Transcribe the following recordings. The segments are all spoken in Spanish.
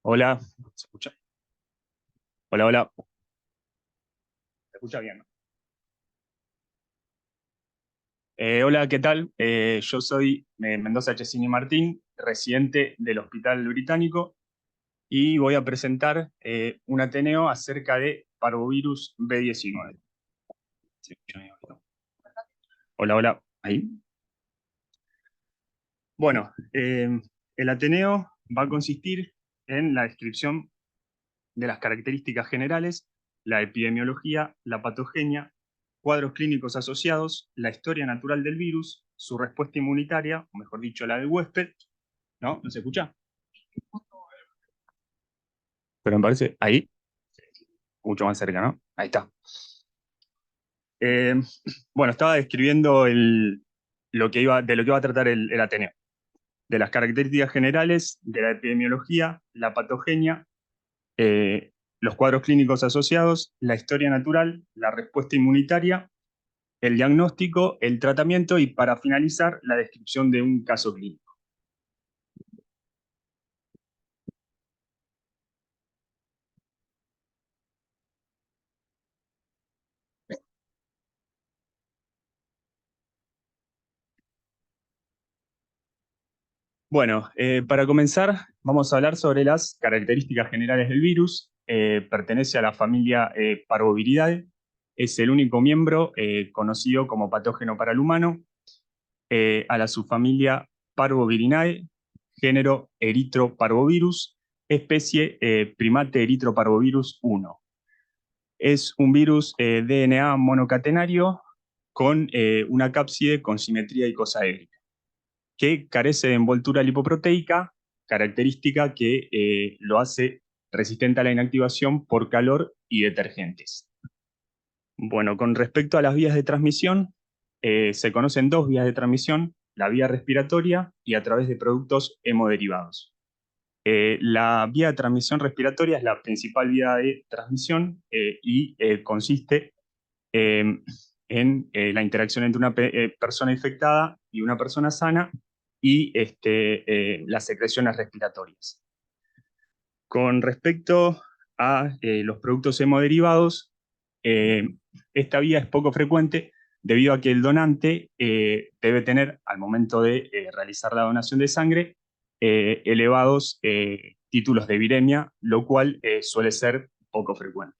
Hola, ¿se escucha? Hola, hola. ¿Se escucha bien, no? Hola, ¿qué tal? Yo soy Mendoza Chesini Martín, residente del Hospital Británico, y voy a presentar un Ateneo acerca de parvovirus B19. ¿Se escucha bien? Hola, hola. ¿Ahí? Bueno, el Ateneo va a consistir en la descripción de las características generales, la epidemiología, la patogenia, cuadros clínicos asociados, la historia natural del virus, su respuesta inmunitaria, o mejor dicho, la del huésped. ¿No? ¿No se escucha? Pero me parece ahí, mucho más cerca, ¿no? Ahí está. Eh, bueno, estaba describiendo de lo que iba a tratar el Ateneo, de las características generales, de la epidemiología, la patogenia, eh, los cuadros clínicos asociados, la historia natural, la respuesta inmunitaria, el diagnóstico, el tratamiento y, para finalizar, la descripción de un caso clínico. Bueno, para comenzar, vamos a hablar sobre las características generales del virus. Pertenece a la familia Parvoviridae. Es el único miembro conocido como patógeno para el humano. A la subfamilia Parvovirinae, género Erythroparvovirus, especie Primate Erythroparvovirus 1. Es un virus DNA monocatenario con una cápside con simetría icosaédrica, que carece de envoltura lipoproteica, característica que lo hace resistente a la inactivación por calor y detergentes. Bueno, con respecto a las vías de transmisión, se conocen dos vías de transmisión: la vía respiratoria y a través de productos hemoderivados. La vía de transmisión respiratoria es la principal vía de transmisión y consiste eh, en la interacción entre una persona infectada y una persona sana y las secreciones respiratorias. Con respecto a los productos hemoderivados, eh, esta vía es poco frecuente debido a que el donante debe tener, al momento de realizar la donación de sangre, elevados títulos de viremia, lo cual suele ser poco frecuente.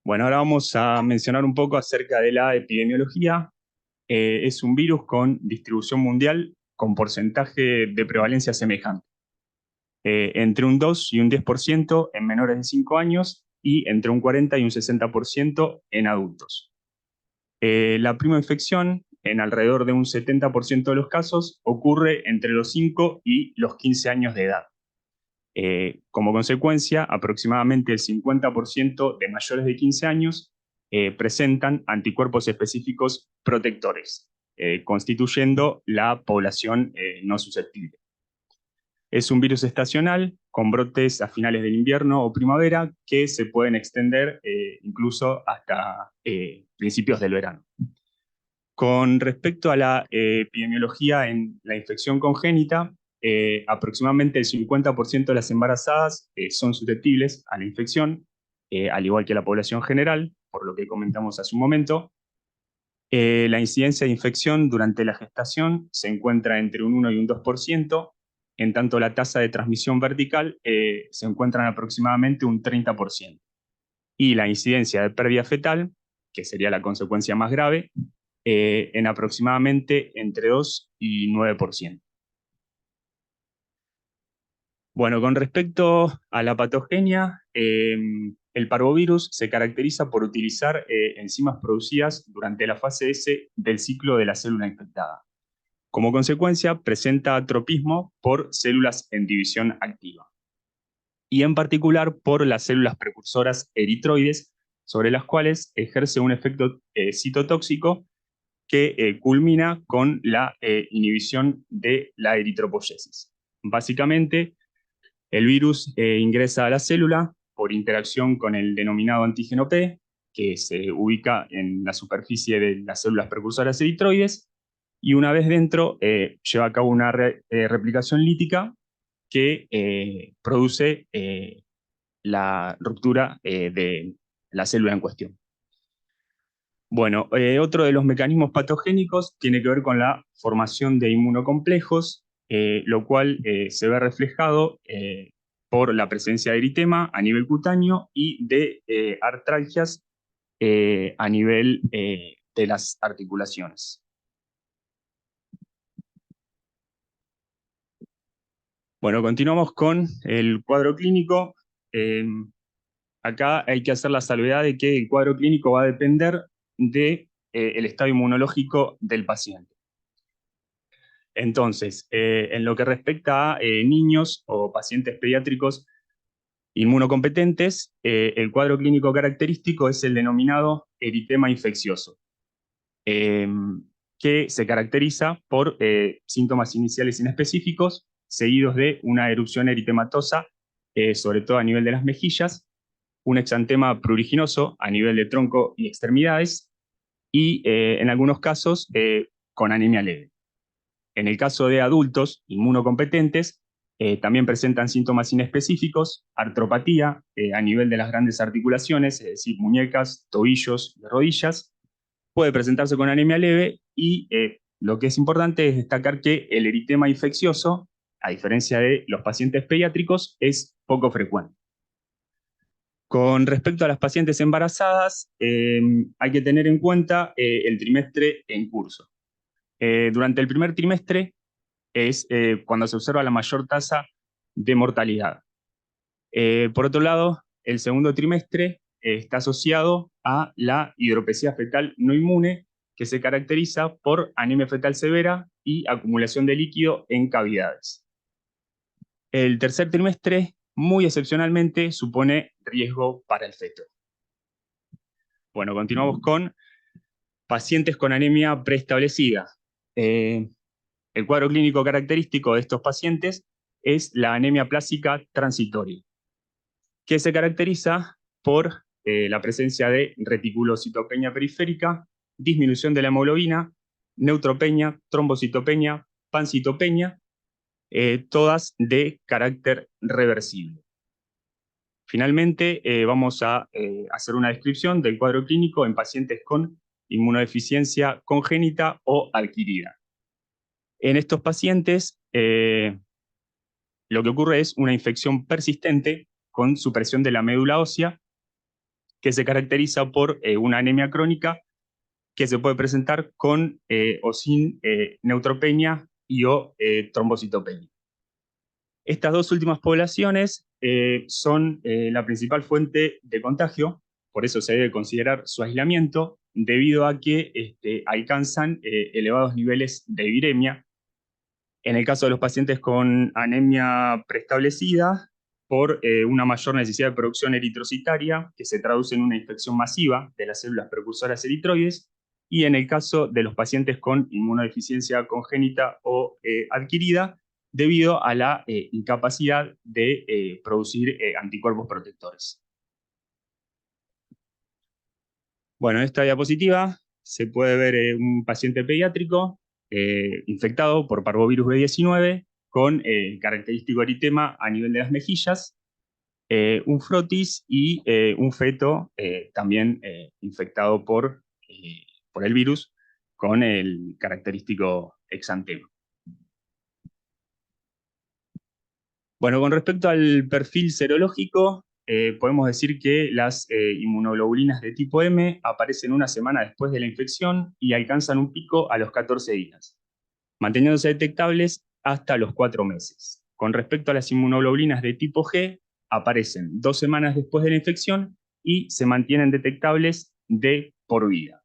Bueno, ahora vamos a mencionar un poco acerca de la epidemiología. Es un virus con distribución mundial con porcentaje de prevalencia semejante, entre un 2 y un 10% en menores de 5 años y entre un 40 y un 60% en adultos. La prima infección, en alrededor de un 70% de los casos, ocurre entre los 5 y los 15 años de edad. Como consecuencia, aproximadamente el 50% de mayores de 15 años presentan anticuerpos específicos protectores, constituyendo la población no susceptible. Es un virus estacional con brotes a finales del invierno o primavera que se pueden extender incluso hasta principios del verano. Con respecto a la epidemiología en la infección congénita, aproximadamente el 50% de las embarazadas son susceptibles a la infección, al igual que la población general, por lo que comentamos hace un momento. La incidencia de infección durante la gestación se encuentra entre un 1 y un 2%, en tanto la tasa de transmisión vertical se encuentra en aproximadamente un 30%. Y la incidencia de pérdida fetal, que sería la consecuencia más grave, en aproximadamente entre 2 y 9%. Bueno, con respecto a la patogenia, el parvovirus se caracteriza por utilizar enzimas producidas durante la fase S del ciclo de la célula infectada. Como consecuencia, presenta tropismo por células en división activa, y en particular por las células precursoras eritroides, sobre las cuales ejerce un efecto citotóxico que culmina con la inhibición de la eritropoyesis. Básicamente, el virus ingresa a la célula por interacción con el denominado antígeno P, que se ubica en la superficie de las células precursoras eritroides, y una vez dentro lleva a cabo una replicación lítica que produce la ruptura de la célula en cuestión. Bueno, otro de los mecanismos patogénicos tiene que ver con la formación de inmunocomplejos, lo cual se ve reflejado por la presencia de eritema a nivel cutáneo y de artralgias a nivel de las articulaciones. Bueno, continuamos con el cuadro clínico. Eh, Acá hay que hacer la salvedad de que el cuadro clínico va a depender del estado inmunológico del paciente. Entonces, en lo que respecta a niños o pacientes pediátricos inmunocompetentes, el cuadro clínico característico es el denominado eritema infeccioso, eh, que se caracteriza por síntomas iniciales inespecíficos, seguidos de una erupción eritematosa, sobre todo a nivel de las mejillas, un exantema pruriginoso a nivel de tronco y extremidades, y en algunos casos con anemia leve. En el caso de adultos inmunocompetentes, también presentan síntomas inespecíficos, artropatía a nivel de las grandes articulaciones, es decir, muñecas, tobillos y rodillas. Puede presentarse con anemia leve y lo que es importante es destacar que el eritema infeccioso, a diferencia de los pacientes pediátricos, es poco frecuente. Con respecto a las pacientes embarazadas, hay que tener en cuenta el trimestre en curso. Durante el primer trimestre es cuando se observa la mayor tasa de mortalidad. Por otro lado, el segundo trimestre está asociado a la hidropesía fetal no inmune, que se caracteriza por anemia fetal severa y acumulación de líquido en cavidades. El tercer trimestre, muy excepcionalmente, supone riesgo para el feto. Bueno, continuamos con pacientes con anemia preestablecida. El cuadro clínico característico de estos pacientes es la anemia plásica transitoria, que se caracteriza por la presencia de reticulocitopenia periférica, disminución de la hemoglobina, neutropenia, trombocitopenia, pancitopenia, todas de carácter reversible. Finalmente, vamos a hacer una descripción del cuadro clínico en pacientes con inmunodeficiencia congénita o adquirida. En estos pacientes, lo que ocurre es una infección persistente con supresión de la médula ósea, que se caracteriza por una anemia crónica que se puede presentar con o sin neutropenia y o trombocitopenia. Estas dos últimas poblaciones son la principal fuente de contagio, por eso se debe considerar su aislamiento, debido a que alcanzan elevados niveles de viremia. En el caso de los pacientes con anemia preestablecida, por una mayor necesidad de producción eritrocitaria, que se traduce en una infección masiva de las células precursoras eritroides, y en el caso de los pacientes con inmunodeficiencia congénita o adquirida, debido a la incapacidad de producir anticuerpos protectores. Bueno, en esta diapositiva se puede ver un paciente pediátrico infectado por parvovirus B19 con característico eritema a nivel de las mejillas, un frotis y un feto también infectado por el virus con el característico exantema. Bueno, con respecto al perfil serológico, podemos decir que las inmunoglobulinas de tipo M aparecen una semana después de la infección y alcanzan un pico a los 14 días, manteniéndose detectables hasta los 4 meses. Con respecto a las inmunoglobulinas de tipo G, aparecen 2 semanas después de la infección y se mantienen detectables de por vida.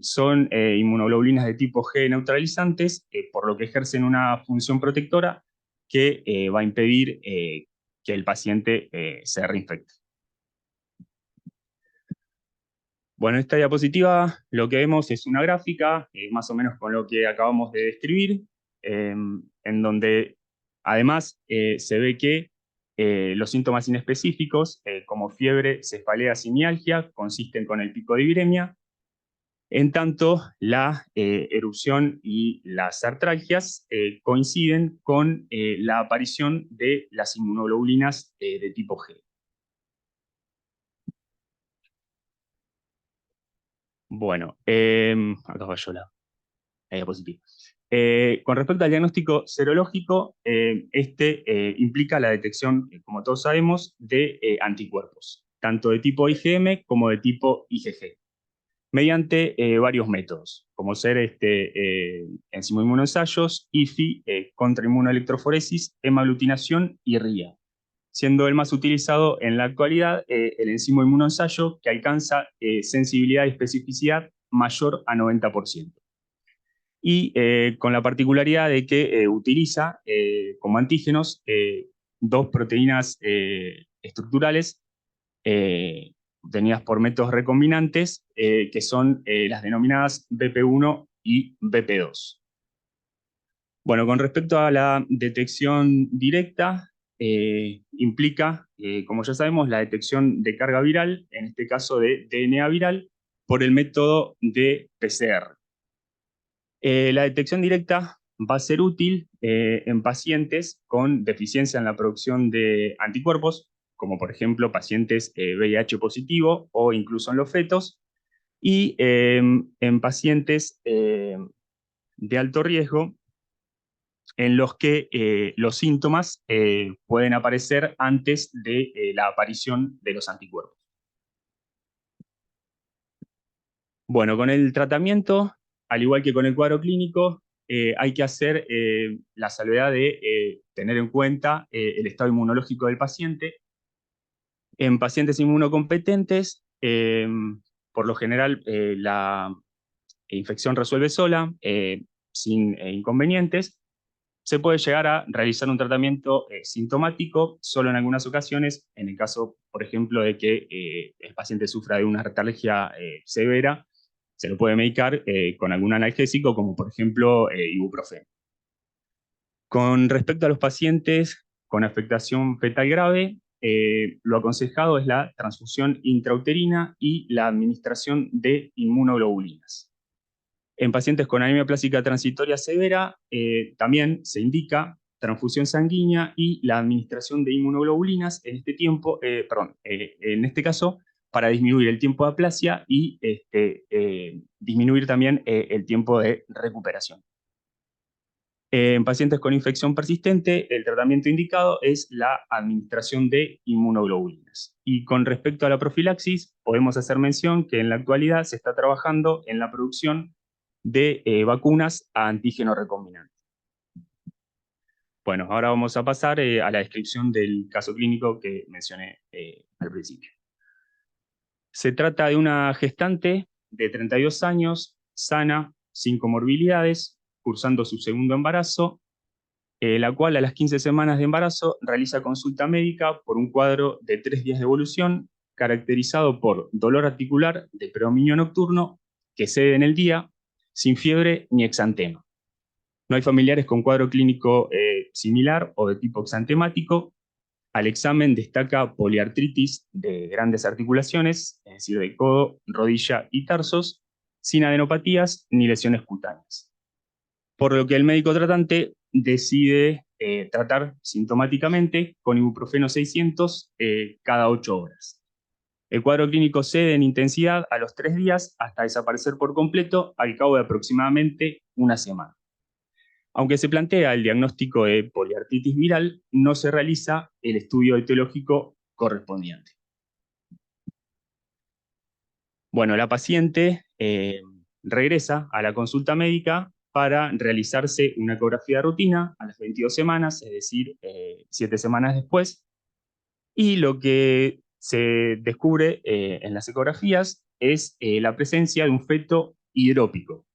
Son inmunoglobulinas de tipo G neutralizantes, por lo que ejercen una función protectora que va a impedir que el paciente se reinfecte. Bueno, en esta diapositiva lo que vemos es una gráfica, más o menos con lo que acabamos de describir, en donde además se ve que los síntomas inespecíficos, como fiebre, cefalea, semialgia, consisten con el pico de viremia, En tanto, la erupción y las artralgias coinciden con la aparición de las inmunoglobulinas de tipo G. Bueno, acá falló la diapositiva. Con respecto al diagnóstico serológico, este implica la detección, como todos sabemos, de anticuerpos, tanto de tipo IgM como de tipo IgG, mediante varios métodos, como ser enzima inmunoensayos, IFI, contrainmunoelectroforesis, hemaglutinación y RIA, siendo el más utilizado en la actualidad el enzima inmunoensayo, que alcanza sensibilidad y especificidad mayor a 90%. Y con la particularidad de que utiliza como antígenos dos proteínas estructurales obtenidas por métodos recombinantes, que son las denominadas BP1 y BP2. Bueno, con respecto a la detección directa, implica, como ya sabemos, la detección de carga viral, en este caso de DNA viral, por el método de PCR. La detección directa va a ser útil en pacientes con deficiencia en la producción de anticuerpos, como por ejemplo pacientes VIH positivo o incluso en los fetos, y en pacientes de alto riesgo en los que los síntomas pueden aparecer antes de la aparición de los anticuerpos. Bueno, con el tratamiento, al igual que con el cuadro clínico, hay que hacer la salvedad de tener en cuenta el estado inmunológico del paciente. En pacientes inmunocompetentes, por lo general, la infección resuelve sola, sin inconvenientes. Se puede llegar a realizar un tratamiento sintomático solo en algunas ocasiones, en el caso, por ejemplo, de que el paciente sufra de una artralgia severa, se lo puede medicar con algún analgésico, como por ejemplo ibuprofeno. Con respecto a los pacientes con afectación fetal grave, lo aconsejado es la transfusión intrauterina y la administración de inmunoglobulinas. En pacientes con anemia plástica transitoria severa, también se indica transfusión sanguínea y la administración de inmunoglobulinas en en este caso, para disminuir el tiempo de aplasia y disminuir también el tiempo de recuperación. En pacientes con infección persistente, el tratamiento indicado es la administración de inmunoglobulinas. Y con respecto a la profilaxis, podemos hacer mención que en la actualidad se está trabajando en la producción de vacunas a antígeno recombinante. Bueno, ahora vamos a pasar a la descripción del caso clínico que mencioné al principio. Se trata de una gestante de 32 años, sana, sin comorbilidades, cursando su segundo embarazo, la cual a las 15 semanas de embarazo realiza consulta médica por un cuadro de 3 días de evolución, caracterizado por dolor articular de predominio nocturno, que cede en el día, sin fiebre ni exantema. No hay familiares con cuadro clínico similar o de tipo exantemático. Al examen destaca poliartritis de grandes articulaciones, es decir, de codo, rodilla y tarsos, sin adenopatías ni lesiones cutáneas. Por lo que el médico tratante decide tratar sintomáticamente con ibuprofeno 600 cada 8 horas. El cuadro clínico cede en intensidad a los 3 días hasta desaparecer por completo al cabo de aproximadamente una semana. Aunque se plantea el diagnóstico de poliartritis viral, no se realiza el estudio etiológico correspondiente. Bueno, la paciente regresa a la consulta médica para realizarse una ecografía de rutina a las 22 semanas, es decir, 7 semanas después, y lo que se descubre en las ecografías es la presencia de un feto hidrópico,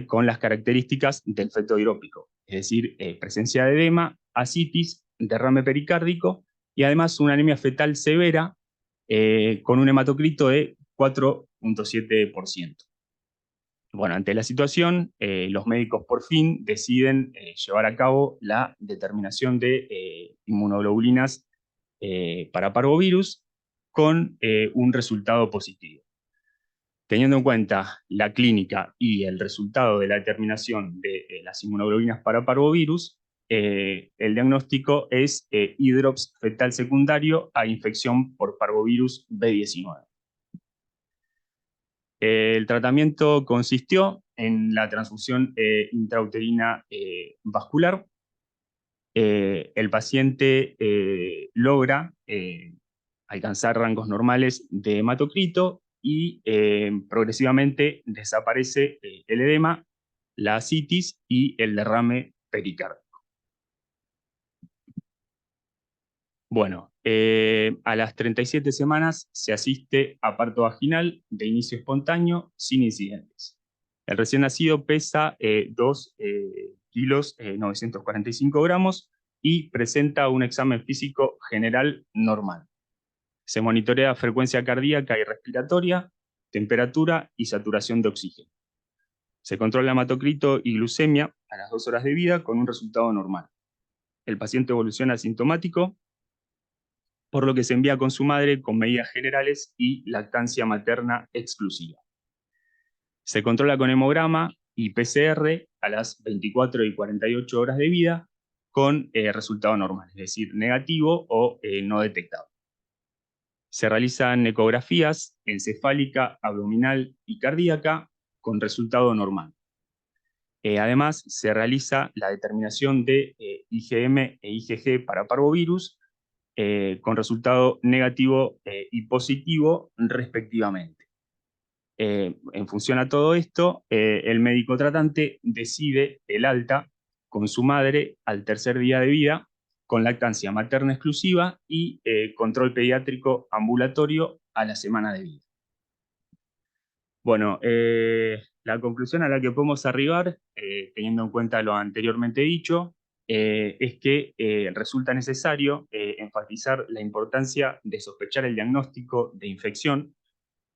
con las características del feto hidrópico, es decir, presencia de edema, ascitis, derrame pericárdico y además una anemia fetal severa con un hematocrito de 4,7%. Bueno, ante la situación, los médicos por fin deciden llevar a cabo la determinación de inmunoglobulinas para parvovirus con un resultado positivo. Teniendo en cuenta la clínica y el resultado de la determinación de las inmunoglobulinas para parvovirus, el diagnóstico es hidrops fetal secundario a infección por parvovirus B19. El tratamiento consistió en la transfusión intrauterina vascular. El paciente logra alcanzar rangos normales de hematocrito y progresivamente desaparece el edema, la ascitis y el derrame pericárdico. Bueno, a las 37 semanas se asiste a parto vaginal de inicio espontáneo sin incidentes. El recién nacido pesa 2 kilos 945 gramos y presenta un examen físico general normal. Se monitorea frecuencia cardíaca y respiratoria, temperatura y saturación de oxígeno. Se controla hematocrito y glucemia a las 2 horas de vida con un resultado normal. El paciente evoluciona asintomático, por lo que se envía con su madre con medidas generales y lactancia materna exclusiva. Se controla con hemograma y PCR a las 24 y 48 horas de vida con resultado normal, es decir, negativo o no detectado. Se realizan ecografías encefálica, abdominal y cardíaca con resultado normal. Además, se realiza la determinación de IgM e IgG para parvovirus con resultado negativo y positivo respectivamente. En función a todo esto, el médico tratante decide el alta con su madre al tercer día de vida, con lactancia materna exclusiva y control pediátrico ambulatorio a la semana de vida. Bueno, la conclusión a la que podemos arribar, teniendo en cuenta lo anteriormente dicho, es que resulta necesario enfatizar la importancia de sospechar el diagnóstico de infección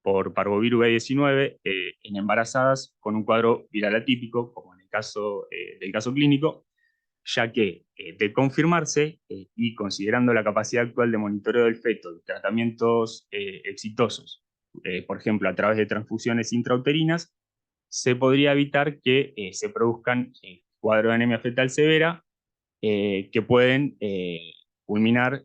por parvovirus B19 en embarazadas con un cuadro viral atípico, como en el caso del caso clínico, ya que de confirmarse y considerando la capacidad actual de monitoreo del feto y tratamientos exitosos, por ejemplo, a través de transfusiones intrauterinas, se podría evitar que se produzcan cuadros de anemia fetal severa que pueden culminar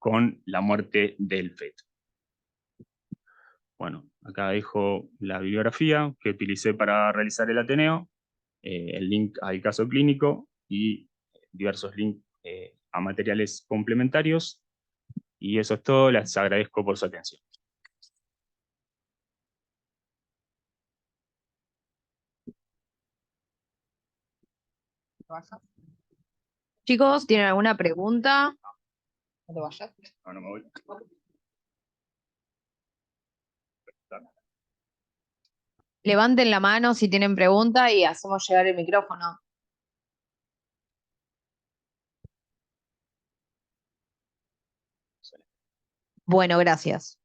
con la muerte del feto. Bueno, acá dejo la bibliografía que utilicé para realizar el Ateneo, el link al caso clínico y diversos links a materiales complementarios. Y eso es todo, les agradezco por su atención. Chicos, ¿tienen alguna pregunta? No te vayas. No, no me voy. Levanten la mano si tienen pregunta y hacemos llegar el micrófono. Bueno, gracias.